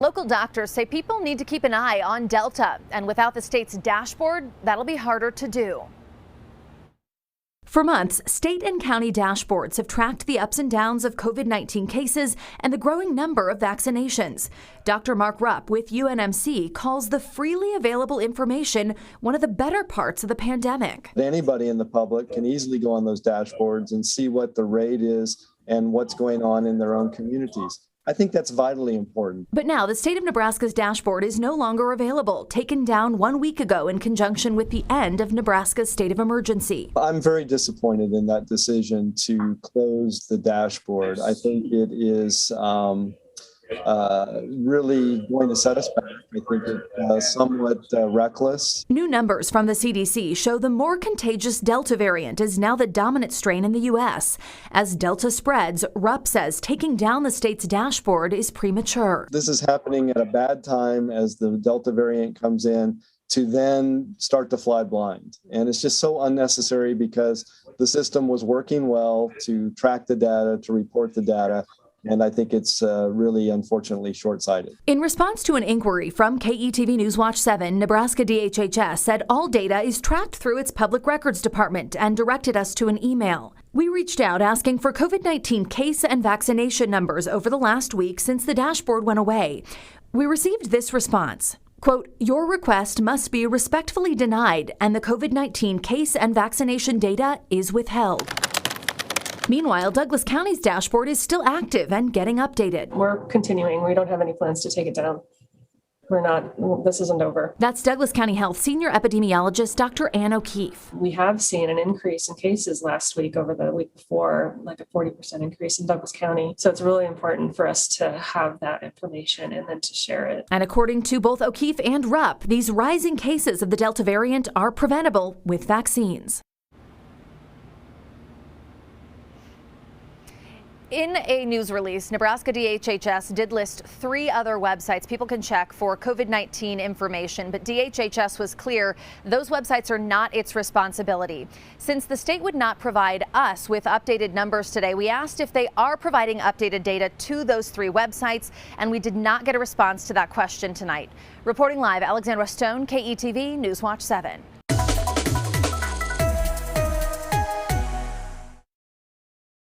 Local doctors say people need to keep an eye on Delta, and without the state's dashboard, that'll be harder to do. For months, state and county dashboards have tracked the ups and downs of COVID-19 cases and the growing number of vaccinations. Dr. Mark Rupp with UNMC calls the freely available information one of the better parts of the pandemic. Anybody in the public can easily go on those dashboards and see what the rate is and what's going on in their own communities. I think that's vitally important. But now the state of Nebraska's dashboard is no longer available, taken down 1 week ago in conjunction with the end of Nebraska's state of emergency. I'm very disappointed in that decision to close the dashboard. I think it is really going to set us back. I think it's somewhat reckless. New numbers from the CDC show the more contagious Delta variant is now the dominant strain in the U.S. As Delta spreads, Rupp says taking down the state's dashboard is premature. This is happening at a bad time as the Delta variant comes in to then start to fly blind. And it's just so unnecessary because the system was working well to track the data, to report the data. And I think it's really, unfortunately, short-sighted. In response to an inquiry from KETV Newswatch 7, Nebraska DHHS said all data is tracked through its Public Records Department and directed us to an email. We reached out asking for COVID-19 case and vaccination numbers over the last week since the dashboard went away. We received this response. Quote, your request must be respectfully denied and the COVID-19 case and vaccination data is withheld. Meanwhile, Douglas County's dashboard is still active and getting updated. We're continuing. We don't have any plans to take it down. This isn't over. That's Douglas County Health Senior Epidemiologist Dr. Ann O'Keefe. We have seen an increase in cases last week over the week before, like a 40% increase in Douglas County. So it's really important for us to have that information and then to share it. And according to both O'Keefe and Rupp, these rising cases of the Delta variant are preventable with vaccines. In a news release, Nebraska DHHS did list 3 other websites people can check for COVID-19 information, but DHHS was clear those websites are not its responsibility. Since the state would not provide us with updated numbers today, we asked if they are providing updated data to those 3 websites, and we did not get a response to that question tonight. Reporting live, Alexandra Stone, KETV Newswatch 7.